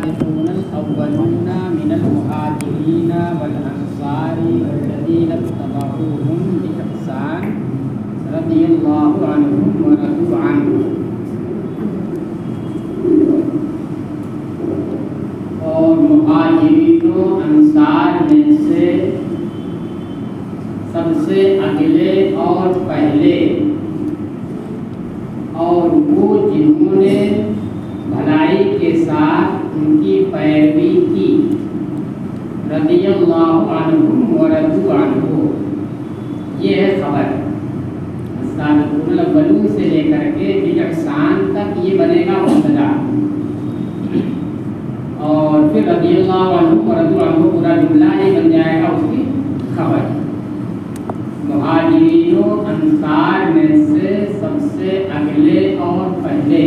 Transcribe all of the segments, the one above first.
والسابقون الأولون من المهاجرين والأنصار والذين اتبعوهم بإحسان رضي الله عنهم ورضوا عنه. اور مہاجرین و انصار میں سے سب سے اگلے اور پہلے اور وہ جنہوں نے بھلائی کے ساتھ ان کی پیروی کی رضی اللہ عنہم ورضوا عنہ. یہ ہے خبر. السابقون الاولون سے لے کر کے بالاحسان تک یہ بنے گا مبتدا، اور پھر رضی اللہ عنہ ورضوا عنہ پورا جملہ یہ بن جائے گا اس کی خبر. مہاجرین و انصار میں سے سب سے اگلے اور پہلے،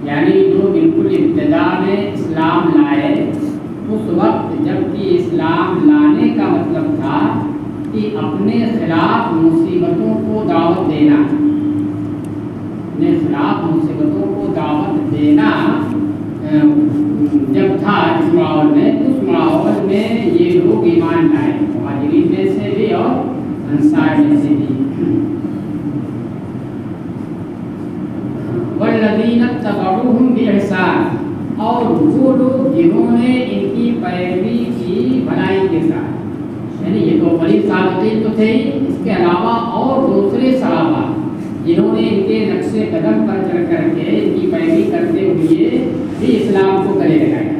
یعنی جو بالکل ابتدا میں اسلام لائے. اس وقت جب کہ اسلام لانے کا مطلب تھا کہ اپنے خلاف مصیبتوں کو دعوت دینا، اپنے خلاف مصیبتوں کو دعوت دینا جب تھا اس ماحول میں، اس ماحول میں یہ لوگ ایمان لائے، مہاجرین میں سے بھی اور انصار میں سے بھی. والذین اتبعوہم بإحسان، اور وہ لوگ جنہوں نے ان کی پیروی کی بھلائی کے ساتھ، یعنی یہ تو بڑی سابقین تو تھے ہی، اس کے علاوہ اور دوسرے صحابہ جنہوں نے ان کے نقش قدم پر چل کر کے ان کی پیروی کرتے ہوئے بھی اسلام کو گلے لگایا.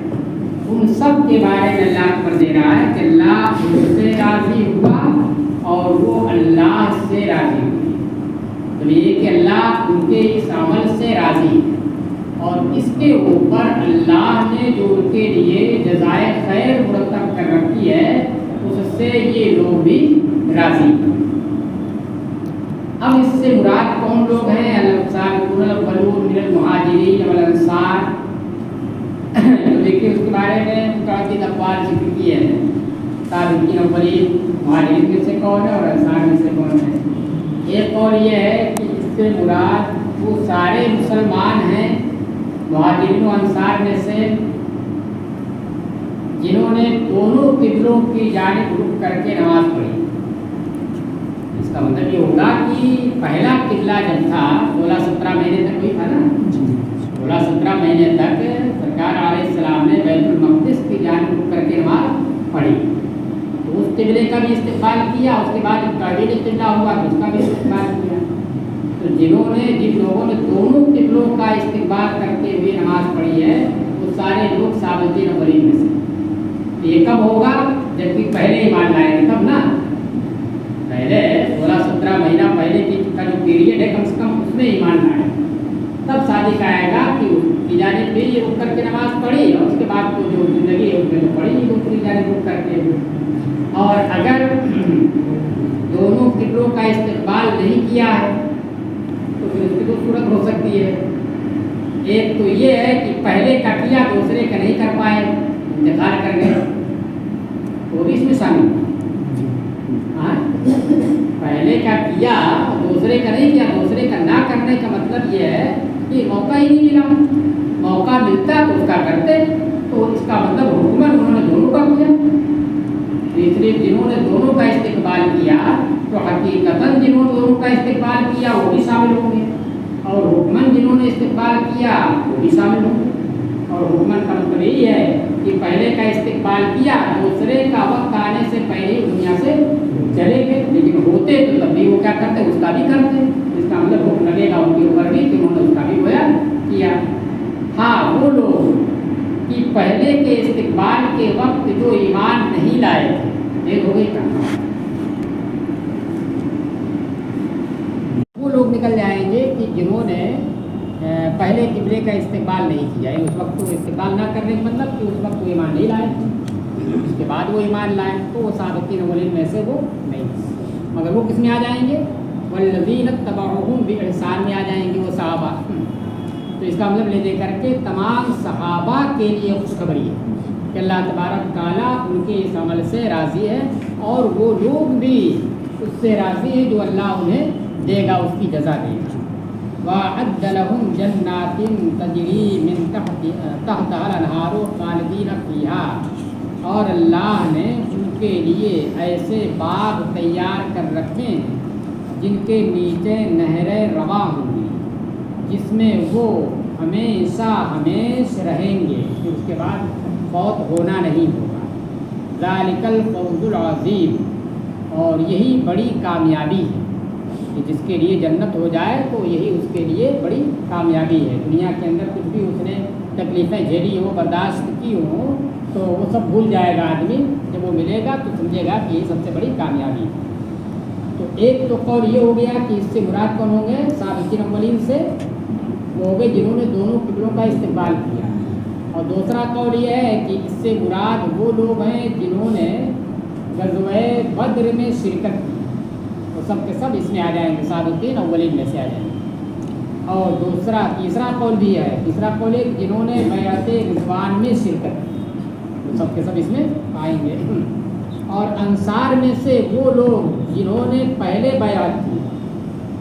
ان سب کے بارے میں اللہ پر دے رہا ہے کہ اللہ ان سے راضی ہوا اور وہ اللہ سے راضی ہوئی. تو یہ کہ اللہ ان کے اس عمل سے راضی ہے، اور اس کے اوپر اللہ نے جو ان کے لیے جزائے خیر مرتب کر رکھی ہے اس سے یہ لوگ بھی راضی ہیں. اب اس سے مراد کون لوگ ہیں؟ السابقون الاولون من المہاجرین والانصار. دیکھیے اس کے بارے میں متعدد اقوال ذکر کیے ہیں. سابقین اولین مہاجرین میں سے کون ہے اور انصار میں سے کون ہے؟ ایک قول یہ ہے کہ اس سے مراد وہ سارے مسلمان ہیں مہاجرین و انصار میں سے جنہوں نے دونوں قبلوں کی جانب رخ کر کے نماز پڑھی. اس کا مطلب یہ ہوگا کہ پہلا قبلہ جب تھا 16-17 مہینے تک وہی تھا نا، 16-17 مہینے تک سرکار علیہ السلام نے بیت المقدس کی جانب رخ کر کے نماز پڑھی. تو اس قبلے کا بھی استقبال کیا، اس کے بعد تعبیر قبلہ ہوا تو اس کا بھی استقبال کیا. تو جن لوگوں نے دونوں قبلوں کا استقبال کرتے ہوئے نماز پڑھی ہے وہ سارے لوگ سابقین اولین میں سے. یہ کب ہوگا؟ جبکہ پہلے ایمان لائے تھے تب نا، پہلے 16-17 مہینہ پہلے کا جو پیریڈ ہے کم سے کم اس میں ایمان لائے، تب صادق آئے گا کہ اس کی جانب بھی یہ رک کر کے نماز پڑھی اور اس کے بعد تو جو زندگی ہے اس میں تو پڑھی نہیں دوسری جانب رک کر کے. اور اگر دونوں قبلوں کا استقبال نہیں کیا ہے تو پھر اس کی دو صورت ہو سکتی ہے. ایک تو یہ ہے کہ پہلے کا کیا دوسرے کا نہیں کر پائے، انتقال کر گئے، وہ بھی اس میں شامل. پہلے کا کیا دوسرے کا نہیں کیا، دوسرے کا نہ کرنے کا مطلب یہ ہے کہ موقع ہی نہیں ملا. موقع ملتا تو اس کا کرتے، تو اس کا مطلب حکومت انہوں نے دونوں کا کیا. تیسرے جنہوں نے دونوں کا استقبال کیا تو حقیقتاً جنہوں نے دونوں کا استقبال کیا وہ بھی شامل ہوں گے، اور حکمن جنہوں نے استقبال کیا وہ بھی شامل ہوں گے. اور حکمن کا مطلب یہی ہے کہ پہلے کا استقبال کیا، دوسرے کا وقت آنے سے پہلے دنیا سے چلے گئے، لیکن ہوتے تو تب بھی وہ کیا کرتے اس کا بھی کرتے. اس کا مطلب حکم لگے گا ان کے اوپر بھی کہ انہوں نے اس کا بھی گویا کیا. ہاں وہ لوگ کہ پہلے کے استقبال کے وقت جو ایمان نہیں لائے تھے ہو گئی کہاں، وہ لوگ نکل جائیں گے کہ جنہوں نے پہلے قبلے کا استقبال نہیں کیا. اس وقت تو استقبال نہ کرنے کا مطلب کہ اس وقت وہ ایمان نہیں لائے، اس کے بعد وہ ایمان لائے تو وہ سابقین اولین میں سے وہ نہیں. مگر وہ کس میں آ جائیں گے؟ والذین اتبعوہم بإحسان میں آ جائیں گے وہ صحابہ. تو اس کا مطلب لے دے کر کے تمام صحابہ کے لیے خوشخبری ہے کہ اللہ تبارک تعالیٰ ان کے اس عمل سے راضی ہے، اور وہ لوگ بھی اس سے راضی ہیں جو اللہ انہیں دے گا، اس کی جزا دے گا. وَأَعَدَّ لَهُمْ جَنَّاتٍ تَجْرِي مِنْ تَحْتِهَا تحتہا الانہار خالدین فیہا، اور اللہ نے ان کے لیے ایسے باغ تیار کر رکھے ہیں جن کے نیچے نہریں رواں ہوں گی، جس میں وہ ہمیشہ ہمیشہ رہیں گے، پھر اس کے بعد فوت ہونا نہیں ہوگا۔ ذالک الفوز العظیم، اور یہی بڑی کامیابی ہے کہ جس کے لیے جنت ہو جائے تو یہی اس کے لیے بڑی کامیابی ہے۔ دنیا کے اندر کچھ بھی اس نے تکلیفیں جھیلی ہوں، برداشت کی ہوں، تو وہ سب بھول جائے گا آدمی، جب وہ ملے گا تو سمجھے گا کہ یہ سب سے بڑی کامیابی ہے۔ تو ایک تو قول یہ ہو گیا کہ اس سے مراد کون ہوں گے؟ سابقین اولین سے وہ ہو گئے جنہوں نے دونوں قبلوں کا استقبال کیا، اور دوسرا قول یہ ہے کہ اس سے مراد وہ لوگ ہیں جنہوں نے غزوہ بدر میں شرکت کی، وہ سب کے سب اس میں آ جائیں گے، سابقین اولین میں سے آ جائیں گے۔ اور تیسرا قول بھی ہے، تیسرا قول ہے کہ جنہوں نے بیعت رضوان میں شرکت کی، وہ سب کے سب اس میں آئیں گے۔ اور انصار میں سے وہ لوگ جنہوں نے پہلے بیعت کی،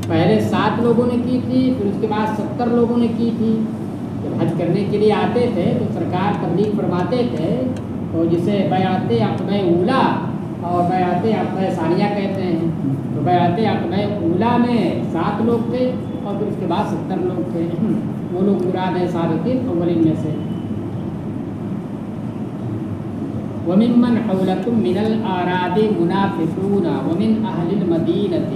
پہلے 7 لوگوں نے کی تھی، پھر اس کے بعد 70 لوگوں نے کی تھی۔ جب حج کرنے کے لیے آتے تھے تو سرکار تبلیغ فرماتے تھے، تو جسے بیعت عقبہ اولیٰ اور بیعت عقبہ ثانیہ کہتے ہیں۔ تو بیعت عقبہ اولیٰ میں 7 لوگ تھے اور پھر اس کے بعد 70 لوگ تھے، وہ لوگ مراد ہیں سابقین اولین میں سے۔ وَمِمَّنْ حَوْلَكُمْ مِنَ الْأَعْرَابِ مُنَافِقُونَ وَمِنْ أَهْلِ الْمَدِينَةِ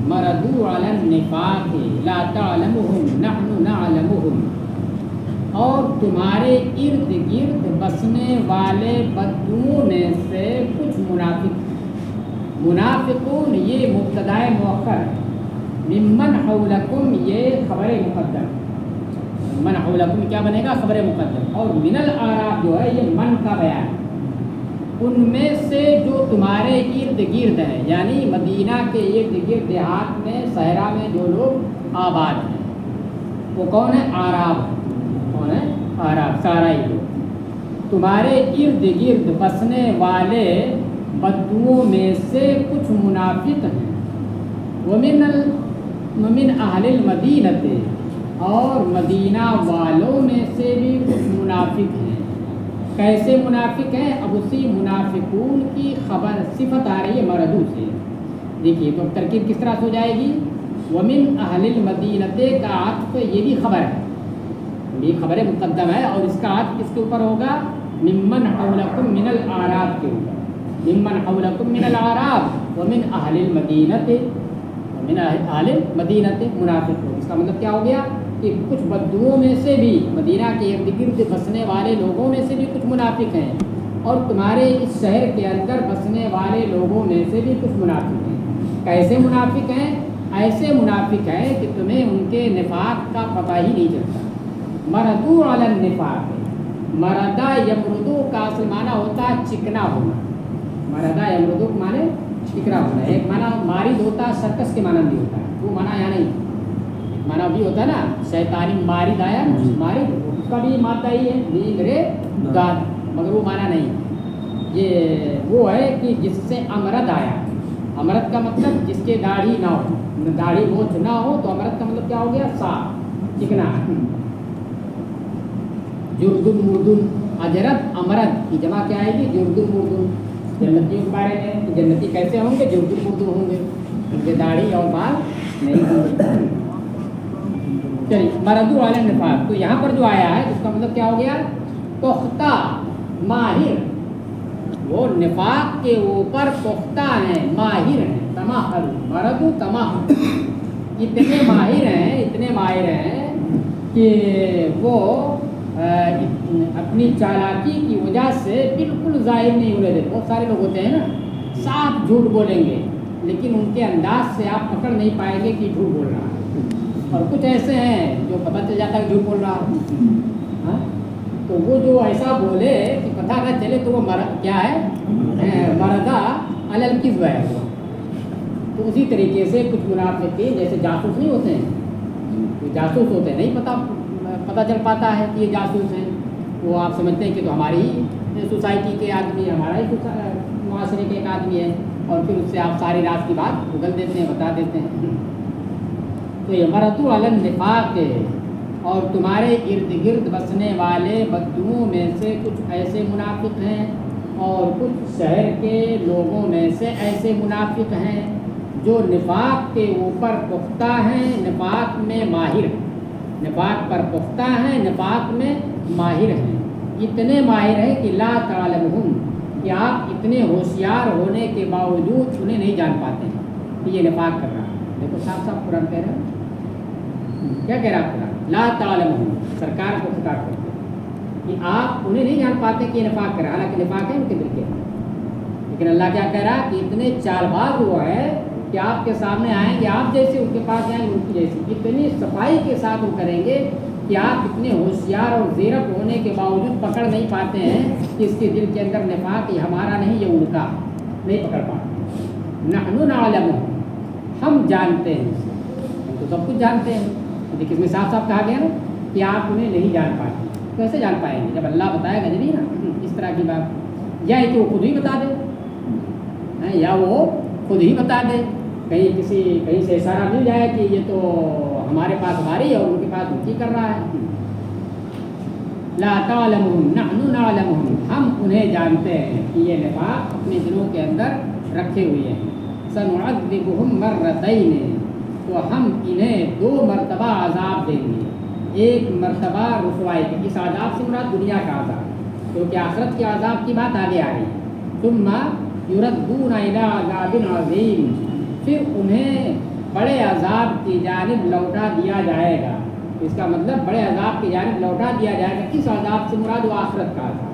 مَرَدُوا عَلَى النِّفَاقِ لَا تَعْلَمُهُمْ نَحْنُ نَعْلَمُهُمْ، اور تمہارے ارد گرد بسنے والے بدوؤں میں سے کچھ منافقون یہ مبتدأ مؤخر ہے، ممن حولکم یہ خبر مقدم، من حولکم کیا بنے گا؟ خبر مقدم، اور من الاعراب جو ہے یہ من کا بیان، ان میں سے جو تمہارے ارد گرد ہیں، یعنی مدینہ کے ارد گرد دیہات میں صحرا میں جو لوگ آباد ہیں وہ کون ہے؟ اعراب ہیں۔ کون ہے؟ اعراب، سارائی لوگ۔ تمہارے ارد گرد بسنے والے بدوؤں میں سے کچھ منافق ہیں، ومن اہل المدینۃ، اور مدینہ والوں میں سے بھی کچھ منافق ہیں۔ کیسے منافق ہیں؟ اب اسی منافقون کی خبر صفت آ رہی ہے مردو سے۔ دیکھیے تو ترکیب کس طرح سے ہو جائے گی؟ ومن اہل المدینۃ کا عطف یہ بھی خبر ہے، یہ خبر مقدم ہے، اور اس کا عطف کس کے اوپر ہوگا؟ ممن حولکم من الاعراب کے اوپر، ممن حولکم من الاعراب ومن اہل المدینۃ، ومن اہل المدینۃ منافق۔ اس کا مطلب کیا ہو گیا کہ کچھ بدوؤں میں سے بھی، مدینہ کے ارد گرد بسنے والے لوگوں میں سے بھی کچھ منافق ہیں، اور تمہارے اس شہر کے اندر بسنے والے لوگوں میں سے بھی کچھ منافق ہیں۔ کیسے منافق ہیں؟ ایسے منافق ہیں کہ تمہیں ان کے نفاق کا پتہ ہی نہیں چلتا۔ مردو علی النفاق، مردہ یمردو کا اصل معنی ہوتا ہے چکنا ہونا، مردہ یمردو کا معنی چکنا ہونا، ایک معنی مارد ہوتا ہے، سرکس کے معنی بھی ہوتا ہے، وہ معنی یہاں نہیں، معنی بھی ہوتا ہے نا، شیطانی مارد آیا، مارد اس کا بھی مادہ ہی ہے، میرے داد، مگر وہ معنی نہیں، یہ وہ ہے کہ جس سے امرد آیا۔ امرد کا مطلب جس کے داڑھی نہ ہو، داڑھی موچھ نہ ہو، تو امرد کا مطلب کیا ہو گیا؟ صاف، چکنا۔ جردن مردن، اجرت امرد کی جمع کیا آئے گی؟ جردن مردن۔ جنتیوں کے بارے میں کہ جنتی کیسے ہوں گے؟ جردن مردن ہوں گے، ان کے داڑھی اور بال نہیں ہوں گے۔ چلیے، مردو علی النفاق، تو یہاں پر جو آیا ہے اس کا مطلب کیا ہو گیا؟ پختہ، ماہر، وہ نفاق کے اوپر پختہ ہیں، ماہر ہیں، تماہر، مردو تماہر، اتنے ماہر ہیں کہ وہ اپنی چالاکی کی وجہ سے بالکل ظاہر نہیں ہونے دیتے۔ بہت سارے لوگ ہوتے ہیں نا، صاف جھوٹ بولیں گے، لیکن ان کے انداز سے آپ پکڑ نہیں پائیں گے کہ جھوٹ بول رہا ہے، اور کچھ ایسے ہیں جو پتہ چل جاتا ہے جھوٹ بول رہا ہے، تو وہ جو ایسا بولے کہ پتہ نہ چلے تو وہ کیا ہے؟ مردہ علی الکذب ہے۔ تو اسی طریقے سے کچھ منافقین جیسے جاسوس نہیں ہوتے ہیں، جاسوس ہوتے ہیں، نہیں پتہ چل پاتا ہے کہ یہ جاسوس ہیں، وہ آپ سمجھتے ہیں کہ تو ہماری ہی سوسائٹی کے آدمی، ہمارا ہی معاشرے کے ایک آدمی ہے، اور پھر اس سے آپ ساری رات کی بات اگل دیتے ہیں، بتا دیتے ہیں۔ تو یہ مردو علی النفاق، اور تمہارے ارد گرد بسنے والے بدوؤں میں سے کچھ ایسے منافق ہیں اور کچھ شہر کے لوگوں میں سے ایسے منافق ہیں جو نفاق کے اوپر پختہ ہیں، نفاق میں ماہر ہیں، نفاق پر پختہ ہیں، نفاق میں ماہر ہیں، اتنے ماہر ہیں کہ لا تعلمہم، کہ آپ اتنے ہوشیار ہونے کے باوجود انہیں نہیں جان پاتے ہیں کہ یہ نفاق کر رہا ہے۔ دیکھو صاف صاف قرآن کہہ رہا ہے، کیا کہہ رہا ہے قرآن؟ لا تعلمہم، سرکار کو خطاب کرتے ہیں کہ آپ انہیں نہیں جان پاتے کہ یہ نفاق کر رہا ہے، حالانکہ نفاق ہے ان کے دل کے، لیکن اللہ کیا کہہ رہا ہے کہ اتنے چال باز ہوا ہے کہ آپ کے سامنے آئیں گے آپ جیسے، ان کے پاس جائیں گے ان کی جیسی، اتنی صفائی کے ساتھ وہ کریں گے کہ آپ اتنے ہوشیار اور زیرک ہونے کے باوجود پکڑ نہیں پاتے ہیں کہ اس کے دل کے اندر نفاق یہ ہمارا نہیں، یہ ان کا، نہیں پکڑ پاتے۔ نحن نعلم، ہم جانتے ہیں، ہم تو سب کچھ جانتے ہیں، لیکن اس میں صاف صاف کہا گیا نا کہ آپ انہیں نہیں جان پاتے۔ کیسے جان پائیں گے جب اللہ بتائے گا نہیں نا اس طرح کی بات، یا کہ وہ خود ہی بتا دے، یا وہ خود ہی بتا دے، کہیں سے اشارہ مل جائے کہ یہ تو ہمارے پاس ہماری ہے اور ان کے پاس ان کی کر رہا ہے۔ لا تعلمہم نحن نعلمہم، ہم انہیں جانتے ہیں کہ یہ نفاق اپنے دلوں کے اندر رکھے ہوئے ہیں۔ سنعذبہم مرتین، تو ہم انہیں 2 مرتبہ عذاب دیں گے، ایک مرتبہ رسوائی کی، اس عذاب سے مراد دنیا کا عذاب، کیونکہ آخرت کے عذاب کی بات آگے آ رہی ہے۔ ثم یردون الی عذاب عظیم، پھر انہیں بڑے عذاب کی جانب لوٹا دیا جائے گا۔ اس کا مطلب بڑے عذاب کی جانب لوٹا دیا جائے گا، کس عذاب سے مراد؟ وہ آخرت کا عذاب،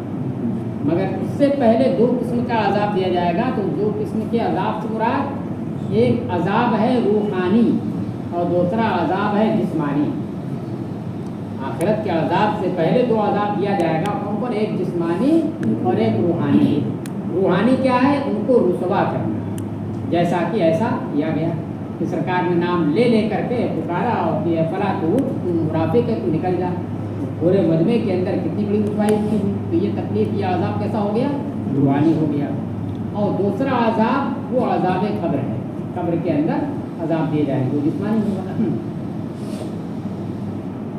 مگر اس سے پہلے 2 قسم کا عذاب دیا جائے گا۔ تو 2 قسم کے عذاب سے مراد ایک عذاب ہے روحانی اور دوسرا عذاب ہے جسمانی۔ آخرت کے عذاب سے پہلے 2 عذاب دیا جائے گا، ان پر ایک جسمانی اور ایک روحانی۔ روحانی کیا ہے؟ ان کو رسوا کرنا، جیسا کہ ایسا کیا گیا کہ سرکار نے نام لے لے کر کے پکارا اور کہ فلاں تو تم مرافق ہے، تو نکل جا۔ پورے مجمع کے اندر کتنی بڑی رسوائی کی، تو یہ تکلیف، یہ عذاب کیسا ہو گیا؟ روحانی ہو گیا۔ اور دوسرا عذاب وہ عذاب قبر ہے، قبر کے اندر عذاب دیے جائیں گے، وہ جسمانی ہوگا۔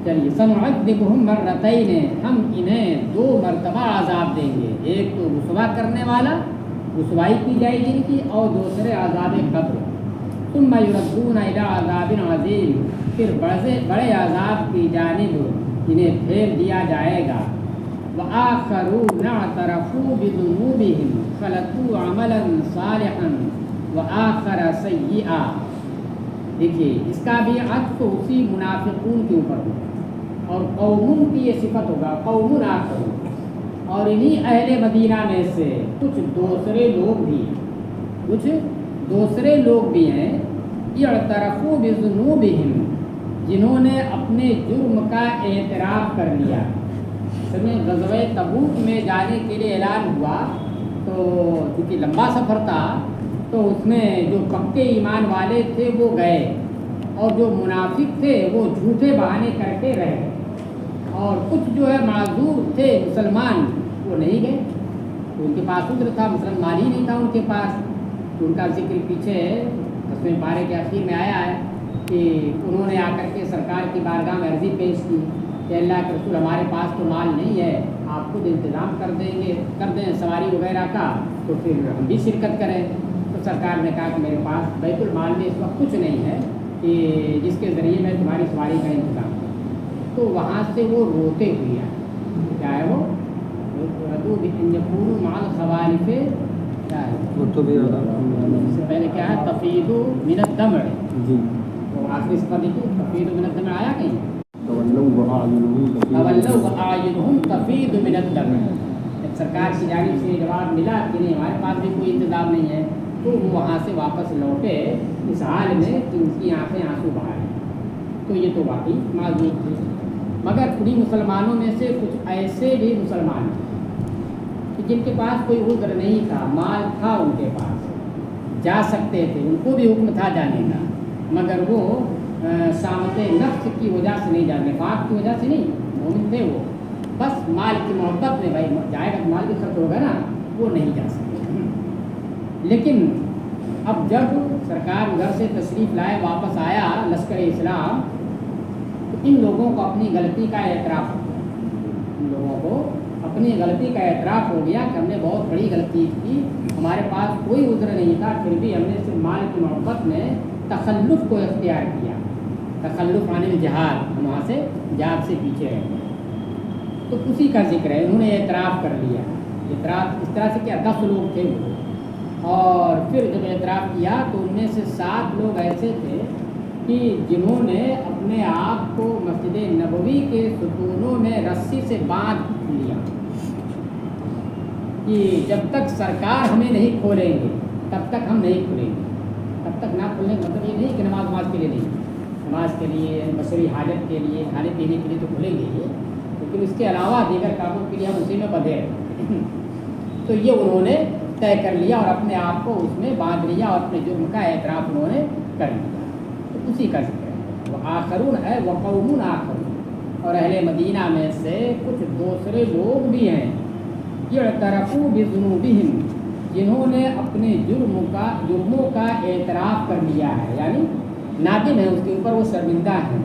چلیے، سنعذبہم مرتین، ہم انہیں 2 مرتبہ عذاب دیں گے، ایک تو رسوا کرنے والا، رسوائی کی جائے گی ان کی، اور دوسرے عذاب قبر۔ ثم یردون الی عذاب عظیم، پھر بڑے عذاب کی جانب انہیں پھیر دیا جائے گا۔ وآخرون اعترفوا بذنوبہم خلطوا عملا صالحا وآخر سیئا۔ دیکھیے اس کا بھی عطف اسی منافقون کے اوپر ہوگا، اور قومون کی یہ صفت ہوگا، قومون آخرون، اور انہی اہل مدینہ میں سے کچھ دوسرے لوگ بھی ہیں، اعترفوا بذنوبہم، جنہوں نے اپنے جرم کا اعتراف کر لیا۔ غزوہ تبوک میں جانے کے لیے اعلان ہوا، تو چونکہ لمبا سفر تھا تو اس میں جو پکے ایمان والے تھے وہ گئے، اور جو منافق تھے وہ جھوٹے بہانے کر کے رہے، اور کچھ جو ہے معذور تھے مسلمان وہ نہیں گئے، تو ان کے پاس عذر تھا، مثلا مال ہی نہیں تھا ان کے پاس، تو ان کا ذکر پیچھے 10ویں پارے کے آخر میں آیا ہے کہ انہوں نے آ کر کے سرکار کی بارگاہ میں عرضی پیش کی کہ اللہ کے رسول ہمارے پاس تو مال نہیں ہے، آپ خود انتظام کر دیں سواری وغیرہ کا، تو پھر ہم بھی شرکت کریں۔ تو سرکار نے کہا کہ میرے پاس بیت المال میں اس وقت کچھ نہیں ہے کہ جس کے ذریعے میں تمہاری سواری کا انتظام کروں۔ تو وہاں سے وہ روتے ہوئے آئے، کیا ہے وہ مال خوالف، کیا ہے اس سے پہلے کیا ہے؟ تفید من الدمع، تو آخری صفحہ دیکھیے، تفید من الدمع آیا کہیں؟ تولوا اعینہم تفید من الدمع، جب سرکار کی جانب سے جواب ملا کہ نہیں ہمارے پاس بھی کوئی انتظام نہیں ہے، تو وہ وہاں سے واپس لوٹے اس حال میں کہ ان کی آنکھیں آنسو بہا رہی۔ تو یہ تو واقعی معذور تھے، مگر پوری مسلمانوں میں سے کچھ ایسے بھی مسلمان تھے کہ جن کے پاس کوئی عذر نہیں تھا، مال تھا ان کے پاس، جا سکتے تھے، ان کو بھی حکم تھا جانے کا، مگر وہ سامت نفس کی وجہ سے نہیں جانے، نفاق کی وجہ سے نہیں، مومن تھے وہ، بس مال کی محبت میں، بھائی جائے گا مال بھی خرچ ہوگا نا، وہ نہیں جا سکتے۔ لیکن اب جب سرکار ادھر سے تشریف لائے، واپس آیا لشکر اسلام، تو ان لوگوں کو اپنی غلطی کا اعتراف ہو گیا، ان لوگوں کو اپنی غلطی کا اعتراف ہو گیا کہ ہم نے بہت بڑی غلطی کی، ہمارے پاس کوئی عذر نہیں تھا، پھر بھی ہم نے صرف مال کی محبت میں تخلف کو اختیار کیا، تخلف عن الجہاد، ہم وہاں سے جہاد سے پیچھے رہ گئے۔ تو اسی کا ذکر ہے، انہوں نے اعتراف کر لیا، اعتراف اس طرح سے کیا 10 لوگ تھے وہ، اور پھر جب اعتراف کیا تو ان میں سے 7 لوگ ایسے تھے کہ جنہوں نے اپنے آپ کو مسجد نبوی کے ستونوں میں رسی سے باندھ لیا کہ جب تک سرکار ہمیں نہیں کھولیں گے تب تک ہم نہیں کھلیں گے، تب تک نہ کھلنے کا مطلب یہ نہیں کہ نماز کے لیے نہیں، نماز کے لیے، بشری حاجت کے لیے، کھانے پینے کے لیے تو کھلیں گے یہ، لیکن اس کے علاوہ دیگر کاموں کے لیے ہم اسی میں بندھے رہتے ہیں۔ تو یہ انہوں نے طے کر لیا اور اپنے آپ کو اس میں باندھ لیا اور اپنے جرم کا اعتراف انہوں نے کر لیا، تو اسی کا ذکر ہے۔ وہ آخرون ہے، وہ قوم آخرون، اور اہل مدینہ میں سے کچھ دوسرے لوگ بھی ہیں، اعترفوا بذنوبہم، جنہوں نے اپنے جرموں کا اعتراف کر لیا ہے، یعنی نادم ہے اس کے اوپر، وہ شرمندہ ہیں۔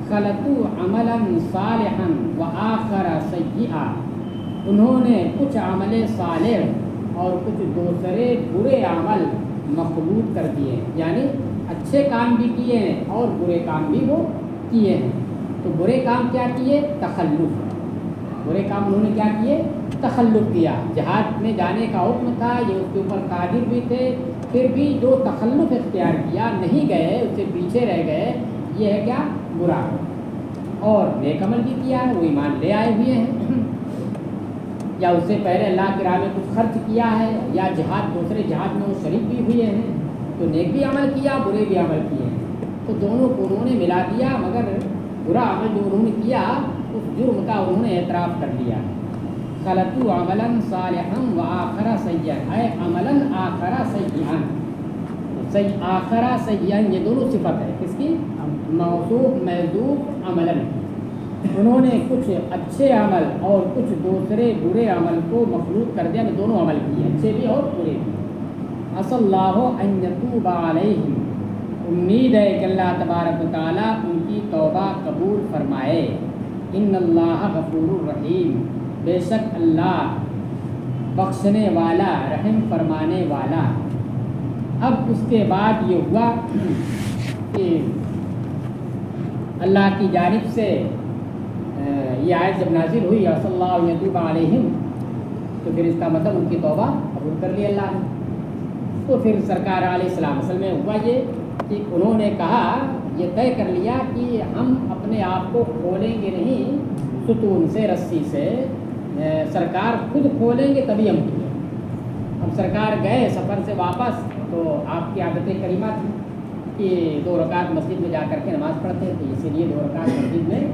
خلطوا عملا صالحا وآخر سیئا، انہوں نے کچھ عمل صالح اور کچھ دوسرے برے عمل مخلوط کر دیے، یعنی اچھے کام بھی کیے ہیں اور برے کام بھی وہ کیے ہیں۔ تو برے کام کیا کیے؟ تخلف، برے کام انہوں نے کیا کیے؟ تخلف کیا، جہاد میں جانے کا حکم تھا، یہ اس کے اوپر قادر بھی تھے، پھر بھی جو تخلف اختیار کیا، نہیں گئے، اس سے پیچھے رہ گئے، یہ ہے کیا؟ برا۔ اور نیک عمل بھی کیا ہے، وہ ایمان لے آئے ہوئے ہیں، یا اس سے پہلے اللہ کی راہ میں کچھ خرچ کیا ہے، یا جہاد، دوسرے جہاد میں وہ شریک بھی ہوئے ہیں، تو نیک بھی عمل کیا، برے بھی عمل کیے ہیں، تو دونوں کو انہوں نے ملا دیا، مگر برا عمل جو انہوں نے کیا اس جرم کا انہوں نے اعتراف کر لیا۔ خلطوا عملا صالحا وآخر سیئا، اے عملا آخر سیئا، آخر سیئا یہ دونوں صفت ہے کس کی؟ موصوف محذوف عملا، انہوں نے کچھ اچھے عمل اور کچھ دوسرے برے عمل کو مخلوط کر دیا، میں دونوں عمل کیے، اچھے بھی اور برے بھی۔ عسى اللہ ان یتوب علیہم، امید ہے کہ اللہ تبارک و تعالیٰ ان کی توبہ قبول فرمائے۔ ان اللہ غفور الرحیم، بے شک اللہ بخشنے والا، رحم فرمانے والا۔ اب اس کے بعد یہ ہوا کہ اللہ کی جانب سے یہ آیت جب نازل ہوئی عسى اللہ ان یتوب علیہم، تو پھر اس کا مطلب ان کی توبہ قبول کر لی اللہ نے۔ تو پھر سرکار علیہ السلام اصل میں ہوا یہ کہ انہوں نے کہا، یہ طے کر لیا کہ ہم اپنے آپ کو کھولیں گے نہیں ستون سے، رسی سے، سرکار خود کھولیں گے تبھی ہم کھولیں۔ اب سرکار گئے سفر سے واپس، تو آپ کی عادت کریمہ تھی کہ 2 رکعت مسجد میں جا کر کے نماز پڑھتے تھے، اسی لیے 2 رکعت مسجد میں،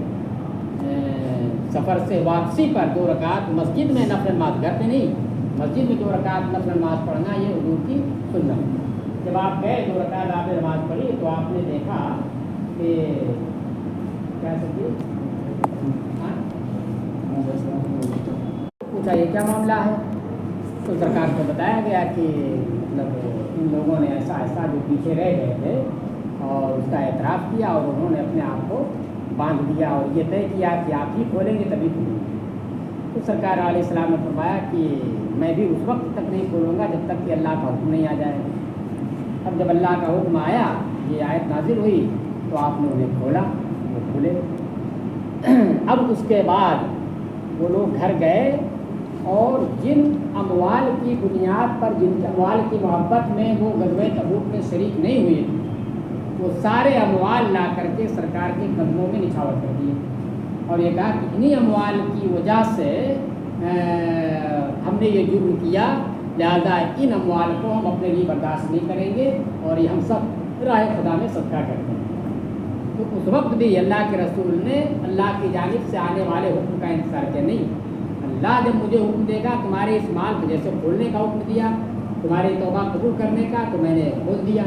سفر سے واپسی پر 2 رکعت مسجد میں نفل نماز، گھر پہ نہیں، مسجد میں 2 رکعت نفل نماز پڑھنا یہ حضور کی سنت۔ جب آپ گئے 2 رکعت آپ نے نماز پڑھی تو آپ نے دیکھا کہ کیا سکتی پوچھا یہ کیا معاملہ ہے، تو سرکار کو بتایا گیا کہ مطلب ان لوگوں نے ایسا جو پیچھے رہ گئے تھے اور اس کا اعتراف کیا، اور انہوں نے اپنے آپ کو باندھ دیا اور یہ طے کیا کہ آپ ہی کھولیں گے تبھی کھولیں گے۔ تو سرکار علیہ السلام نے فرمایا کہ میں بھی اس وقت تک نہیں کھولوں گا جب تک کہ اللہ کا حکم نہیں آ جائے۔ اب جب اللہ کا حکم آیا، یہ آیت نازل ہوئی، تو آپ نے انہیں کھولا، وہ کھولے۔ اب اس کے بعد وہ لوگ گھر گئے اور جن اموال کی بنیاد پر، جن کے اموال کی محبت میں وہ غزوہ تبوک میں شریک نہیں ہوئے، وہ سارے اموال لا کر کے سرکار کے قدموں میں نچھاور کر دیے، اور یہ کہا کہ انہی اموال کی وجہ سے ہم نے یہ جرم کیا، لہذا ان اموال کو ہم اپنے لیے برداشت نہیں کریں گے، اور یہ ہم سب راہ خدا میں صدقہ کرتے ہیں۔ تو اس وقت بھی اللہ کے رسول نے اللہ کی جانب سے آنے والے حکم کا انتظار کیا نہیں، اللہ جب مجھے حکم دے گا تمہارے اس مال کو جیسے کھولنے کا حکم دیا، تمہاری توبہ قبول کرنے کا، تو میں نے کھول دیا،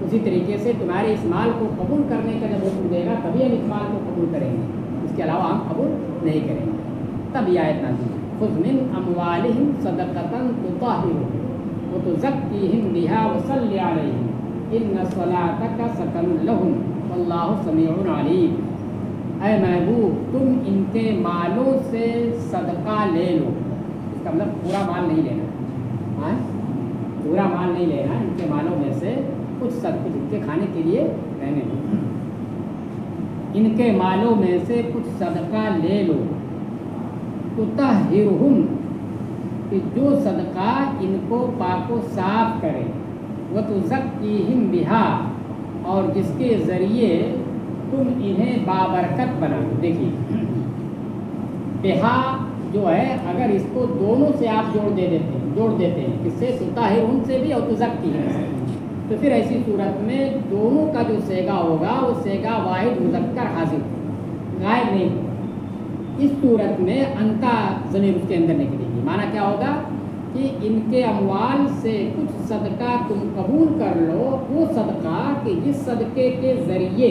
اسی طریقے سے تمہارے اس مال کو قبول کرنے کا جب حکم دے گا تبھی ہم اس مال کو قبول کریں گے، اس کے علاوہ ہم قبول نہیں کریں گے۔ تب یہ آیت نازل ہوئی، خذ من اموالہم صدقۃ تطہرھم وتزکیہم بہا وصلی علیہم ان صلاتک سکن لہم واللہ سمیع علیم۔ اے محبوب تم ان کے مالوں سے صدقہ لے لو. اس کا مطلب پورا مال نہیں لینا, ہاں پورا مال نہیں لینا, ان کے مالوں میں سے کچھ ان کے کھانے کے لیے رہنے دو. ان کے مالوں میں سے کچھ صدقہ لے لو. تطہرہم کہ جو صدقہ ان کو پاک و صاف کرے, وتزکیہم بہا اور جس کے ذریعے تم انہیں بابرکت بنا دو. دیکھیے بہا جو ہے اگر اس کو دونوں سے آپ جوڑ دیتے ہیں کس سے, تطہرہم سے بھی اور تزکیہم سے, تو پھر ایسی صورت میں دونوں کا جو صیغہ ہوگا وہ صیغہ واحد مذکر حاضر غائب نہیں ہوگا. اس صورت میں انتا ضمیر اس کے اندر نکلے گی. معنی کیا ہوگا کہ ان کے اموال سے کچھ صدقہ تم قبول کر لو, وہ صدقہ کہ جس صدقے کے ذریعے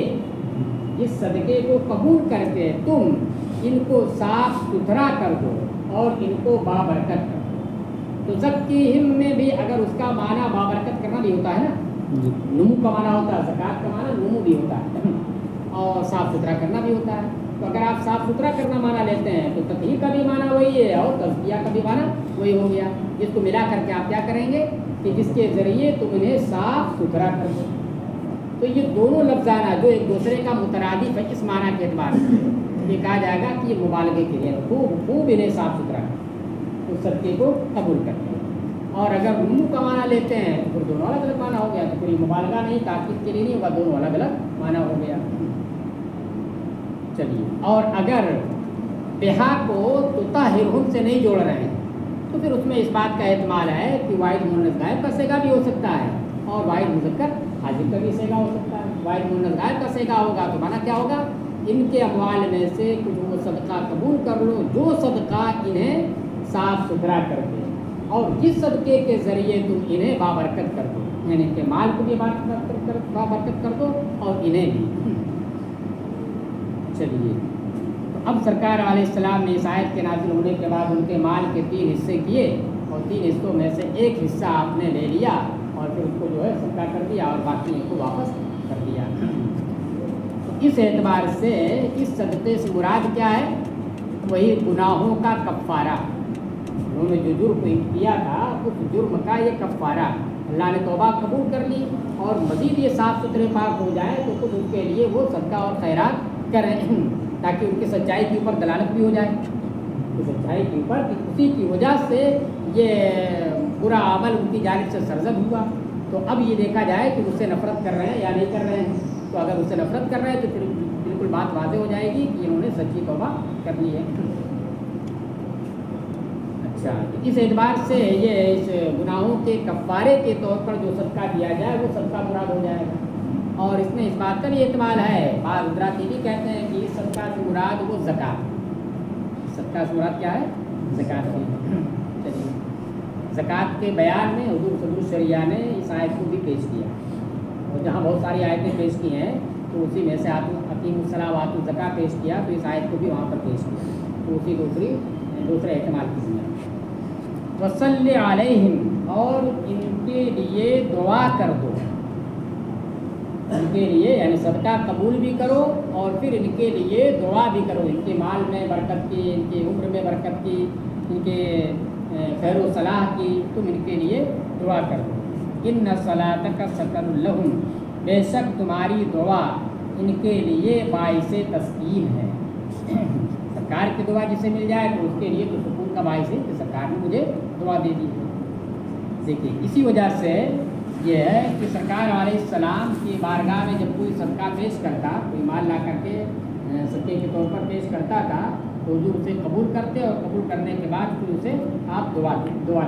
جس صدقے کو قبول کر کے تم ان کو صاف ستھرا کر دو اور ان کو بابرکت کر دو. تو زکیہم میں بھی اگر اس کا معنی بابرکت کرنا بھی ہوتا ہے نا, نمو کا معنی ہوتا ہے, زکوٰۃ کا معنی نمو بھی ہوتا ہے اور صاف ستھرا کرنا بھی ہوتا ہے. تو اگر آپ صاف ستھرا کرنا معنی لیتے ہیں تو تطہیر کا بھی معنی وہی ہے اور تزکیہ کا بھی معنی وہی ہو گیا, جس کو ملا کر کے آپ کیا کریں گے کہ جس کے ذریعے تم انہیں صاف ستھرا کر دو. تو یہ دونوں لفظانہ جو ایک دوسرے کا مترادف ہے اس معنی کے اعتبار سے یہ کہا جائے گا کہ یہ مبالغے کے لیے خوب انہیں صاف ستھرا کر اس صدقے کو قبول کرتے ہیں. اور اگر نمو کا معنی لیتے ہیں تو پھر دونوں الگ الگ معنی ہو گیا, تو پھر یہ مبالغہ نہیں, تاکید کے لیے نہیں ہوگا, دونوں الگ الگ معنی ہو گیا. چلیے, اور اگر بہا کو تطہرہم سے نہیں جوڑ رہے ہیں تو پھر اس میں اس بات کا احتمال ہے کہ واحد مؤنث غائب کا صیغہ بھی ہو سکتا ہے اور واحد مذکر حاضر کا بھی صیغہ ہو سکتا ہے. واحد مؤنث غائب کا صیغہ ہوگا تو معنی کیا ہوگا, ان کے اموال میں سے کچھ وہ صدقہ قبول کر لو جو صدقہ انہیں صاف ستھرا کر دے اور جس صدقے کے ذریعے تم انہیں بابرکت کر دو, یعنی ان کے مال کو بھی بابرکت کر دو اور انہیں بھی. چلیے, تو اب سرکار علیہ السلام نے اس آیت کے نازل ہونے کے بعد ان کے مال کے 3 حصے کیے اور 3 حصوں میں سے ایک حصہ آپ نے لے لیا اور پھر اس کو جو ہے صدقہ کر دیا اور باقی کو واپس کر دیا. تو اس اعتبار سے اس صدقے سے مراد کیا ہے, وہی گناہوں کا کفارہ. انہوں نے جو جرم کیا تھا اس جرم کا یہ کفارہ, اللہ نے توبہ قبول کر لی اور مزید یہ صاف ستھرے پاک ہو جائے تو خود ان کے لیے وہ صدقہ اور خیرات کریں تاکہ ان کی سچائی کے اوپر دلالت بھی ہو جائے, سچائی کے اوپر کہ اسی کی وجہ سے یہ برا عمل ان کی جانب سے سرزد ہوا. تو اب یہ دیکھا جائے کہ اس سے نفرت کر رہے ہیں یا نہیں کر رہے ہیں. تو اگر اس سے نفرت کر رہے ہیں تو پھر بالکل بات واضح ہو جائے گی کہ انہوں نے سچی توبہ کر لی ہے. اچھا, اس اعتبار سے یہ اس گناہوں کے کفارے کے طور پر جو صدقہ دیا جائے وہ صدقہ مراد ہو جائے گا. اور اس میں اس بات کا بھی احتمال ہے, بعض حضرات یہ بھی کہتے ہیں کہ اس صدقہ سے مراد وہ زکوٰۃ, صدقہ سے مراد کیا ہے, زکوٰۃ. چلیے, زکوٰۃ کے بیان میں حضور صدور شریعہ نے اس آیت کو بھی پیش کیا اور جہاں بہت ساری آیتیں پیش کی ہیں تو اسی میں سے عقیم الصلاۃ وآتوا الزکوٰۃ پیش کیا, تو اس آیت کو بھی وہاں پر پیش کیا, تو اسی دوسرے احتمال کی دیا. وصلی علیہم اور ان کے لیے دعا کر دو, ان کے لیے یعنی صدقہ قبول بھی کرو اور پھر ان کے لیے دعا بھی کرو, ان کے مال میں برکت کی, ان کی عمر میں برکت کی, ان کے خیر و صلاح کی, تم ان کے لیے دعا کر دو. ان صلاتک سکن لہم, بے شک تمہاری دعا ان کے لیے باعث تسکین ہے. سرکار کی دعا جسے مل جائے تو اس کے لیے تو سکون کا باعث ہے کہ سرکار نے مجھے دعا دے دی. دیکھیے, اسی وجہ سے یہ ہے کہ سرکار علیہ السلام کی بارگاہ میں جب کوئی صدقہ پیش کرتا, کوئی مال لا کر کے صدقے کے طور پر پیش کرتا تھا تو حضور اسے قبول کرتے اور قبول کرنے کے بعد پھر اسے آپ دعا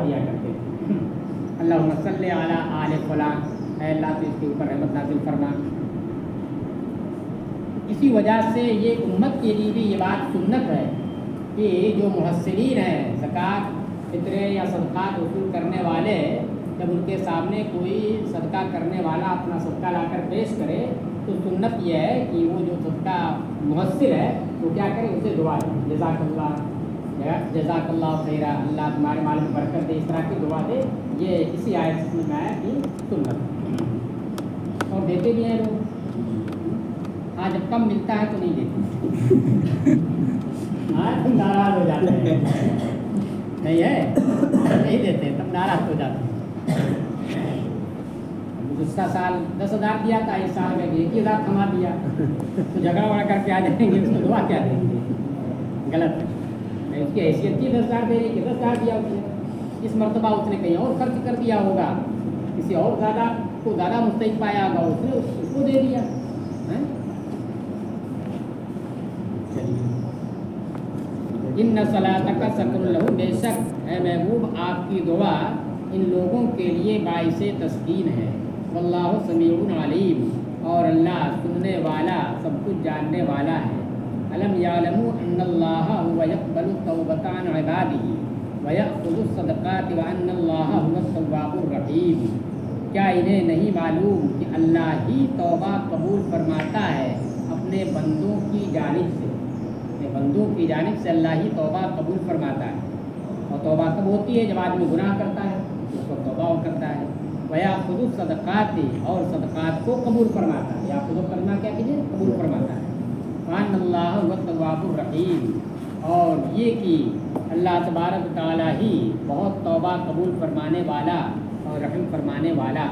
دیا کرتے. اللہم صلی علی آل فلاں, اے اللہ تو اس کے اوپر رحمت نازل فرما. اسی وجہ سے یہ امت کے لیے بھی یہ بات سنت ہے کہ جو محسنین ہیں, زکوٰۃ فطرے یا صدقات وصول کرنے والے, جب ان کے سامنے کوئی صدقہ کرنے والا اپنا صدقہ لا کر پیش کرے تو سنت یہ ہے کہ وہ جو صدقہ محسر ہے وہ کیا کرے, اسے دعا دے, جزاک اللہ خیرہ, اللہ تمہارے مال میں برکت دے, اس طرح کی دعا دے. یہ اسی آیت میں آیا کہ سنت, اور دیتے بھی ہیں لوگ. ہاں جب کم ملتا ہے تو نہیں دیتے، ہاں تم ناراض ہو جاتے ہیں، نہیں ہے نہیں دیتے تم ناراض ہو جاتے ہیں۔ گزشتہ سال 10,000 دیا تھا، اس سال میں 1,000 تھما دیا، تو جھگڑا وڑا کر کے آ جائیں گے، اس کو دعا کیا دیں گے؟ غلط ہے، اس کی حیثیت کی 10,000 دے رہی کہ 10,000 دیا اس نے، اس مرتبہ اس نے کہیں اور خرچ کر دیا ہوگا، کسی اور زیادہ کو زیادہ مستحق پایا ہوگا، اس نے اس کو دے دیا۔ ان صلاتک سکن لہم، بے شک اے محبوب آپ کی دعا ان لوگوں کے لیے باعث تسکین ہے۔ واللہ سمیع علیم، اور اللہ سننے والا سب کچھ جاننے والا ہے۔ الم یعلموا ان اللہ هو یقبل التوبۃ عن عبادہ ویأخذ الصدقات وان اللہ هو التواب الرحیم، کیا انہیں نہیں معلوم کہ اللہ ہی توبہ قبول فرماتا ہے اپنے بندوں کی جانب سے، اپنے بندوں کی جانب سے اللہ ہی توبہ قبول فرماتا ہے۔ اور توبہ کب ہوتی ہے؟ جب آدمی گناہ کرتا ہے اس کو توبہ کرتا ہے۔ وَيَأْخُذُ الصَّدَقَاتِ، اور صدقات کو قبول فرماتا ہے، یا خود کرنا کیا کیجیے قبول فرماتا ہے۔ وَأَنَّ اللَّهَ هُوَ التَّوَّابُ الرَّحِيمُ، اور یہ کہ اللہ تبارک تعالیٰ ہی بہت توبہ قبول فرمانے والا اور رحم فرمانے والا